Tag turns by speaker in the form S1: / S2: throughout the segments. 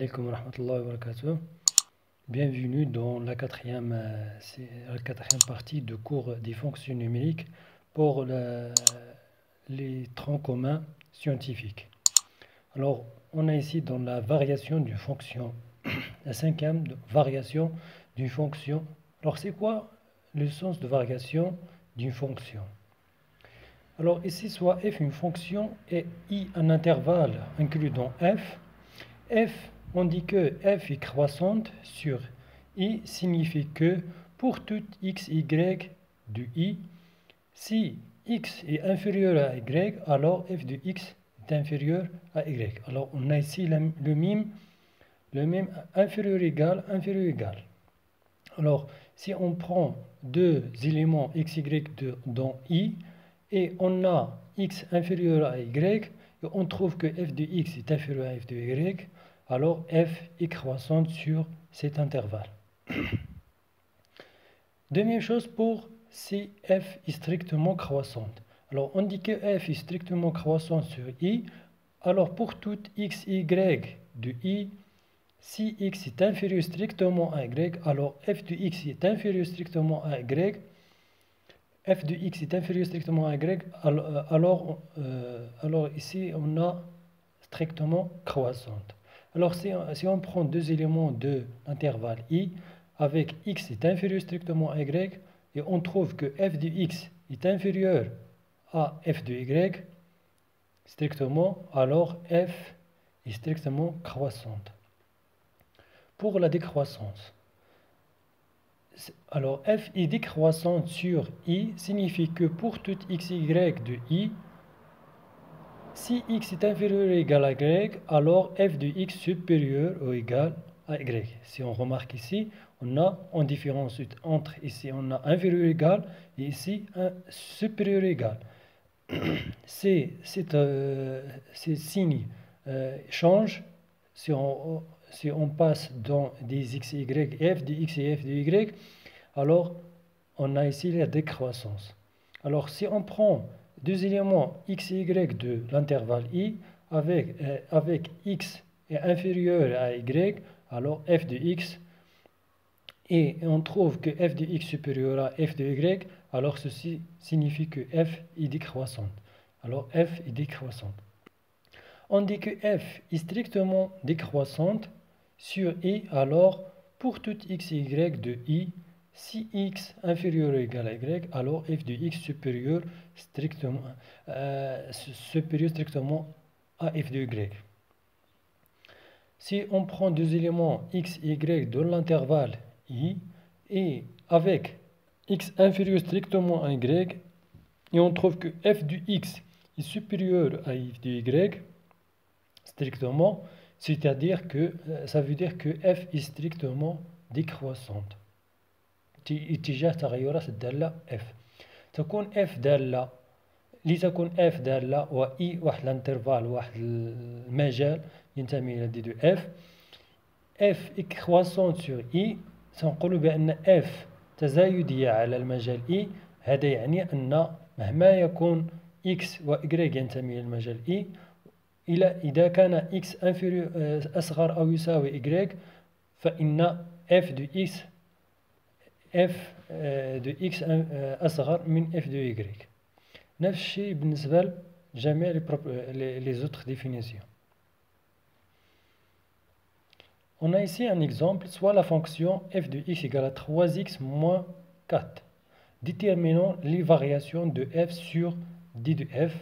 S1: alaikum wa rahmatullahi wa barakatuh. Bienvenue dans la quatrième partie de cours des fonctions numériques pour les troncs communs scientifiques. Alors, on est ici dans la variation d'une fonction, la cinquième variation d'une fonction. Alors, c'est quoi le sens de variation d'une fonction? Alors, ici, soit f une fonction et i un intervalle inclus dans f. F, on dit que f est croissante sur i signifie que pour tout x, y de i, si x est inférieur à y, alors f de x est inférieur à y. Alors, on a ici le même inférieur égal. Alors, si on prend deux éléments x, y dans i, et on a x inférieur à y, et on trouve que f de x est inférieur à f de y, alors f est croissante sur cet intervalle. Deuxième chose pour si f est strictement croissante. Alors on dit que f est strictement croissante sur i, alors pour tout x, y de i, si x est inférieur strictement à y, alors f de x est inférieur strictement à y, f de x est inférieur strictement à y, alors ici on a strictement croissante. Alors si on prend deux éléments de l'intervalle i, avec x est inférieur strictement à y, et on trouve que f de x est inférieur à f de y, strictement, alors f est strictement croissante. Pour la décroissance, alors f est décroissante sur i signifie que pour tout x, y de i, si x est inférieur ou égal à y, alors f de x supérieur ou égal à y. Si on remarque ici, on différence entre ici, on a inférieur ou égal, et ici, un supérieur ou égal. Ces signes changent si on passe dans des x et y, f de x et f de y, alors on a ici la décroissance. Alors si on prend deux éléments x et y de l'intervalle i, avec x est inférieur à y, alors f de x, et on trouve que f de x supérieur à f de y, alors ceci signifie que f est décroissante. Alors f est décroissante. On dit que f est strictement décroissante sur i, alors pour tout x et y de i, si x inférieur ou égal à y, alors f de x supérieur strictement à f de y. Si on prend deux éléments x et y dans l'intervalle i, et avec x inférieur strictement à y, et on trouve que f de x est supérieur à f de y, strictement, c'est-à-dire que ça veut dire que f est strictement décroissante. اتجاه تغيرات الدالة f. تكون f دالة لتكون f دالة و i واحد الانترفال واحد المجال ينتمي إلى دي دو f croissante sur i، سنقول بأن f تزايدية على المجال i. هذا يعني أن مهما يكون x و y ينتمي إلى المجال i، إذا كان x أصغر أو يساوي y، فإن f de x أصغر من f de y. نفس الشيء بالنسبة لجميع les autres définitions. On a ici un exemple, soit la fonction f de x égale à 3x moins 4. Déterminons les variations de f sur d de f.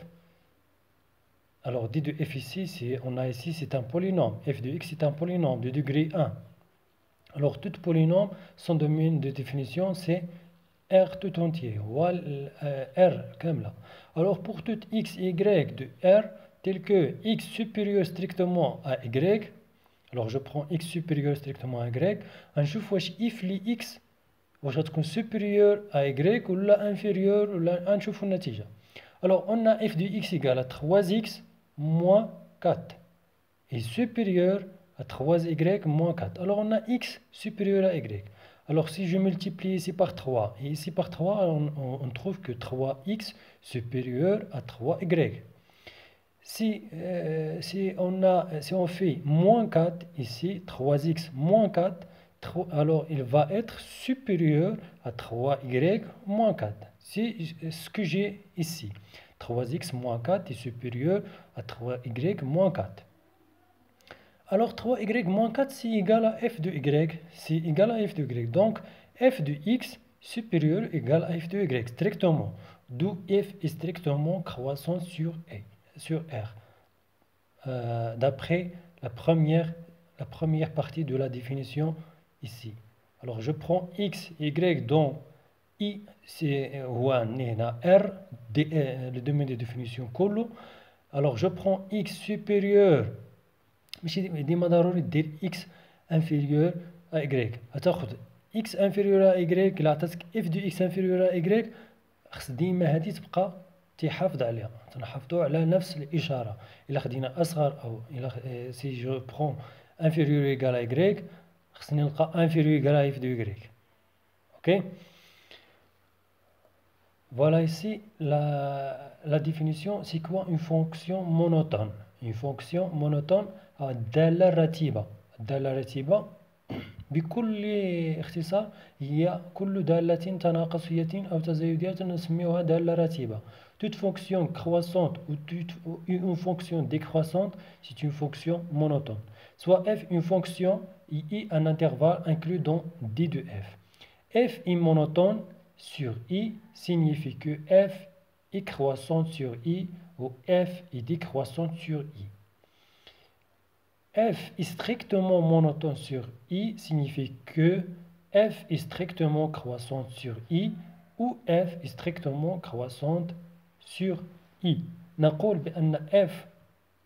S1: Alors d de f ici, on a ici, c'est un polynôme. F de x est un polynôme de degré 1. Alors tout polynôme, son domaine de définition, c'est R tout entier, ou R kamla. Alors pour tout x, y de R, tel que x supérieur strictement à y, alors je prends x supérieur strictement à y, نشوف واش if لي x واش غتكون supérieur à y ولا inférieur ولا نشوفوا النتيجة. Alors on a f de x égale à 3x moins 4 est supérieur à 3y moins 4. Alors on a x supérieur à y. Alors si je multiplie ici par 3 et ici par 3, on trouve que 3x supérieur à 3y. Si on fait moins 4 ici, 3x moins 4, alors il va être supérieur à 3y moins 4. C'est ce que j'ai ici. 3x moins 4 est supérieur à 3y moins 4. Alors 3y moins 4, c'est égal à f de y. C'est égal à f de y. Donc f de x supérieur égal à f de y, strictement. D'où f est strictement croissant sur R. D'après la première partie de la définition ici. Alors je prends x, y dont i c'est R, le domaine de définition كله. Alors je prends x supérieur ماشي ديما ضروري دير x inférieur à y. هتاخد x inférieur à y إلا عطاتك f de x inférieur à y، خص ديما هادي تبقى تحافظ عليها، تنحافظوا على نفس الإشارة. إلا خدينا أصغر أو إلا si je prends inférieur égal à y، خصني نلقى inférieur égal à f de y. Ok? Voilà ici la définition. C'est quoi une fonction monotone? Une fonction monotone الدالة الرتيبة. الدالة الرتيبة بكل اختصار هي كل دالة تناقصية أو تزايدية نسميها دالة رتيبة. Toute fonction croissante ou une fonction décroissante, c'est une fonction monotone. Soit f une fonction i un intervalle inclus dans d de f. F est monotone sur i signifie que f est croissante sur i ou f est décroissante sur i. F est strictement monotone sur i signifie que f est strictement croissante sur i ou f est strictement croissante sur i. نقول بأن f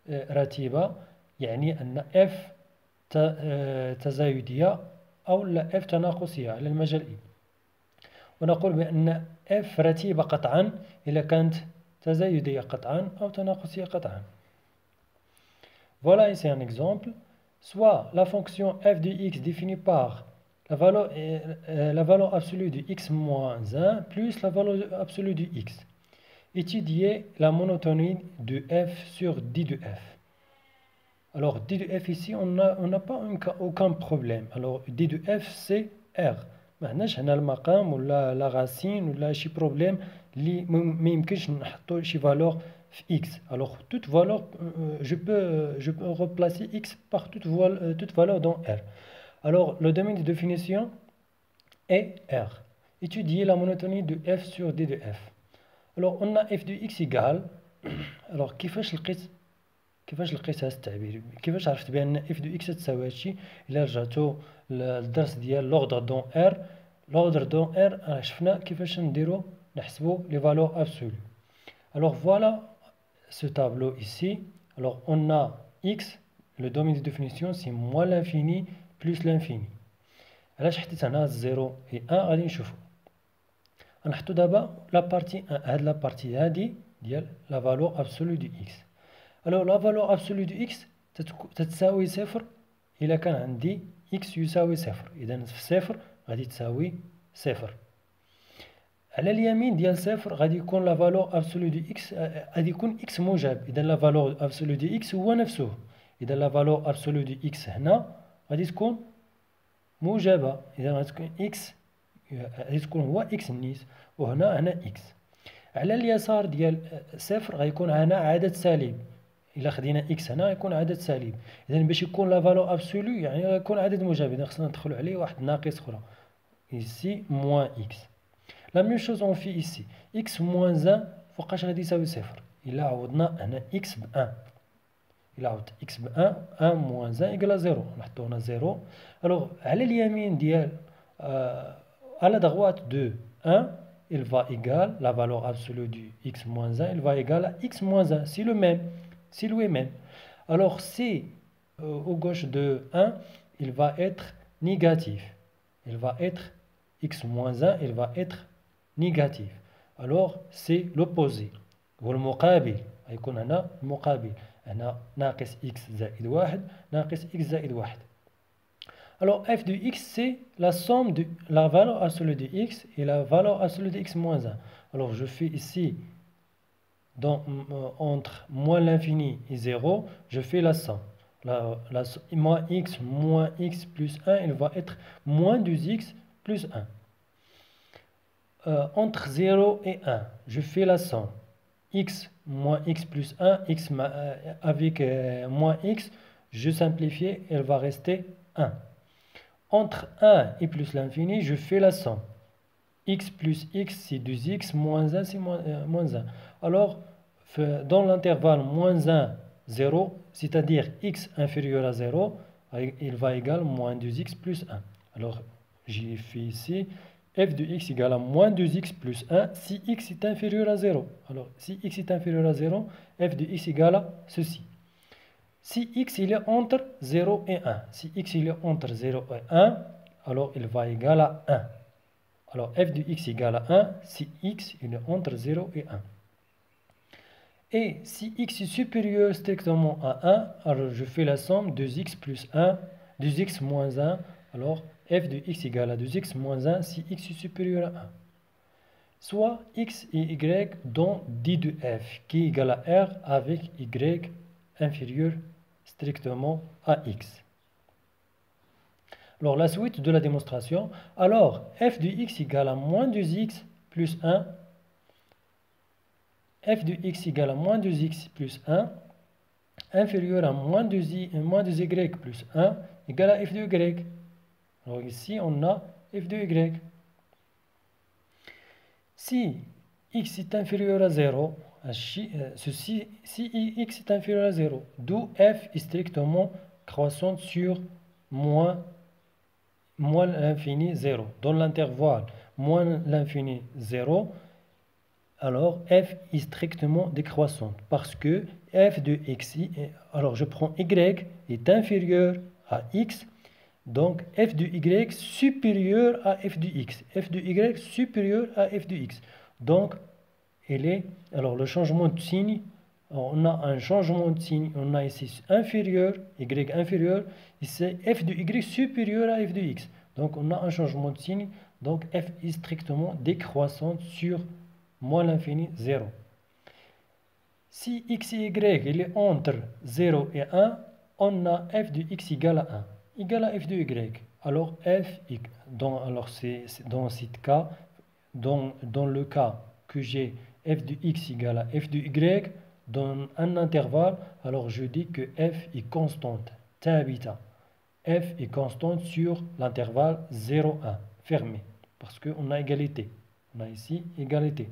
S1: رتيبة يعني أن f تزايدية أو لا f تناقصية على المجال i. ونقول بأن f رتيبة قطعا إذا كانت تزايدية قطعا أو تناقصية قطعا. Voilà ici un exemple. Soit la fonction f de x définie par la valeur absolue de x moins 1 plus la valeur absolue de x. Étudier la monotonie de f sur d de f. Alors d de f ici, on n'a pas aucun problème. Alors d de f c'est r. ما عندناش هنا المقام ولا لا racine ولا شي بروبليم اللي ما يمكنش نحطوا شي valeur في x. Alors toute valeur, je peux remplacer x par toute valeur dans R. Alors le domaine de définition est R. Étudier la monotonie de f sur d de f. Alors on a f de x égale. Alors كيفاش لقيت هذا التعبير؟ كيفاش عرفت بان f de x تساوي هادشي؟ إلا رجعتو للدرس ديال l'ordre dans R. L'ordre dans R شفنا كيفاش نديرو نحسبو les valeurs absolues. Alors voilà ce tableau ici. Alors on a x, le domaine de définition c'est moins l'infini plus l'infini. علاش حطيت هنا 0 et 1 غادي نشوفو. غنحطو دابا لا بارتي 1. هاد لا بارتي هادي ديال لا فالور ابسولو دو x. Alors la valeur absolue de x تتساوي صفر إلا كان عندي x يساوي صفر. إذا في صفر غادي تساوي صفر. على اليمين ديال صفر غادي يكون لا فالور ابسولو دو اكس غادي يكون اكس موجب. اذا لا فالور ابسولو دو اكس هو نفسه. اذا لا فالور ابسولو دو اكس هنا غادي تكون موجبه. اذا غادي تكون اكس غادي تكون هو اكس نيت وهنا اكس. على اليسار ديال صفر غيكون هنا عدد سالب. الا خدينا اكس هنا يكون عدد سالب. اذا باش يكون لا فالور ابسولو يعني غيكون عدد موجب. اذا خصنا ندخلوا عليه واحد ناقص اخرى ici moins x. La même chose on fait ici. x moins 1 فوقاش غادي يساوي صفر. إلا عوضنا هنا x ب 1. إلا عوضت x ب 1 1 moins 1 égale 0. نحطو هنا 0. Alors على اليمين ديال à la droite de 1 il va égal la valeur absolue du x moins 1 il va égal à x moins 1. C'est le même. C'est lui-même. Alors si au gauche de 1 il va être négatif. Il va être x moins 1 il va être négatif. Alors c'est l'opposé. والمقابل هيكون هنا المقابل. هنا ناقص x زائد 1 ناقص x زائد 1. Alors f de x c'est la somme de la valeur absolue de x et la valeur absolue de x moins 1. Alors je fais ici entre moins l'infini et 0, je fais la somme. Moins x plus 1, il va être moins 2x plus 1. Entre 0 et 1, je fais la somme. X moins x plus 1, avec moins x, je simplifie, elle va rester 1. Entre 1 et plus l'infini, je fais la somme. X plus x, c'est 2x, moins 1, c'est moins 1. Alors, dans l'intervalle moins 1, 0, c'est-à-dire x inférieur à 0, il va égaler moins 2x plus 1. Alors, j'ai fait ici f de x égale à moins 2x plus 1 si x est inférieur à 0. Alors, si x est inférieur à 0, f de x égale à ceci. Si x il est entre 0 et 1, si x il est entre 0 et 1, alors il va égaler à 1. Alors, f de x égale à 1 si x il est entre 0 et 1. Et si x est supérieur strictement à 1, alors je fais la somme 2x plus 1, 2x moins 1. Alors, f de x égale à 2x moins 1 si x est supérieur à 1. Soit x et y dans d de f, qui est égal à r avec y inférieur strictement à x. Alors, la suite de la démonstration. Alors, f de x égale à moins 2x plus 1. F de x égale à moins 2x plus 1 inférieur à moins 2y plus 1 égale à f de y. Alors ici, on a f de y. Si x est inférieur à 0, si x est inférieur à 0, d'où f est strictement croissante sur moins l'infini 0. Dans l'intervalle moins l'infini 0, alors f est strictement décroissante parce que f de x, alors je prends y est inférieur à x, donc f de y supérieur à f de x, f de y supérieur à f de x. Donc, alors le changement de signe, on a un changement de signe, on a ici inférieur, y inférieur, et c'est f de y supérieur à f de x. Donc on a un changement de signe, donc f est strictement décroissante sur moins l'infini 0. Si x et y il est entre 0 et 1, on a f de x égale à 1, égale à f de y. Alors f, c'est dans ce cas, dans le cas que j'ai f de x égale à f de y, dans un intervalle, alors je dis que f est constante, tabita. F est constante sur l'intervalle 0,1, fermé, parce qu'on a égalité. On a ici égalité.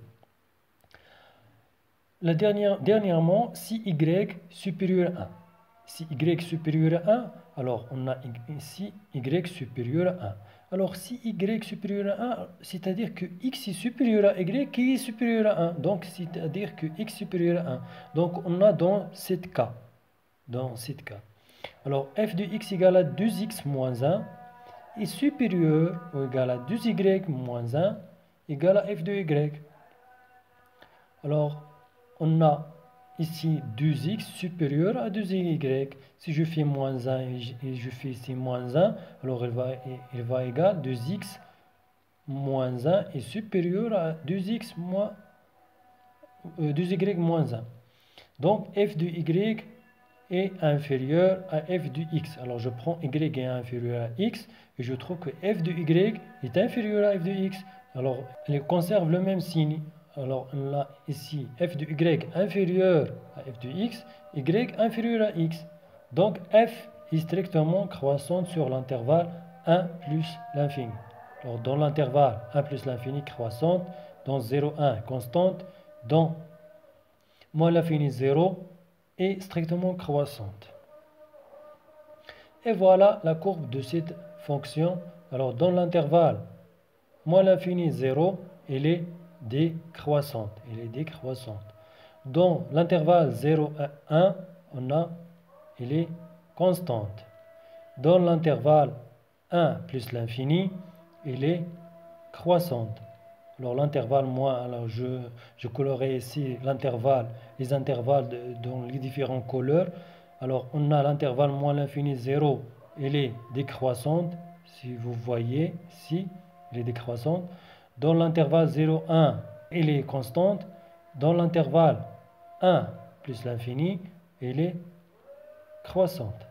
S1: Dernièrement, si y supérieur à 1. Si y supérieur à 1, alors on a ici y supérieur à 1. Alors si y supérieur à 1, c'est-à-dire que x est supérieur à y qui est supérieur à 1. Donc c'est-à-dire que x supérieur à 1. Donc on a dans ce cas. Alors f de x égale à 2x moins 1 est supérieur ou égal à 2y moins 1 égale à f de y. Alors on a ici 2x supérieur à 2y. Si je fais moins 1 et je fais ici moins 1, alors il va égal 2x moins 1 est supérieur à 2y moins 1. Donc f de y est inférieur à f de x. Alors je prends y est inférieur à x et je trouve que f de y est inférieur à f de x. Alors il conserve le même signe. Alors on a ici f de y inférieur à f de x, y inférieur à x. Donc f est strictement croissante sur l'intervalle 1 plus l'infini. Alors dans l'intervalle 1 plus l'infini croissante, dans 0, 1 constante, dans moins l'infini 0 est strictement croissante. Et voilà la courbe de cette fonction. Alors dans l'intervalle moins l'infini 0, elle est décroissante. Dans l'intervalle 0 à 1, elle est constante. Dans l'intervalle 1 plus l'infini, elle est croissante. Alors l'intervalle moins, alors je colorerai ici les intervalles dans les différentes couleurs. Alors on a l'intervalle moins l'infini 0, elle est décroissante. Si vous voyez ici, elle est décroissante. Dans l'intervalle 0,1, elle est constante. Dans l'intervalle 1 plus l'infini, elle est croissante.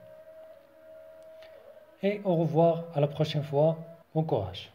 S1: Et au revoir, à la prochaine fois. Bon courage.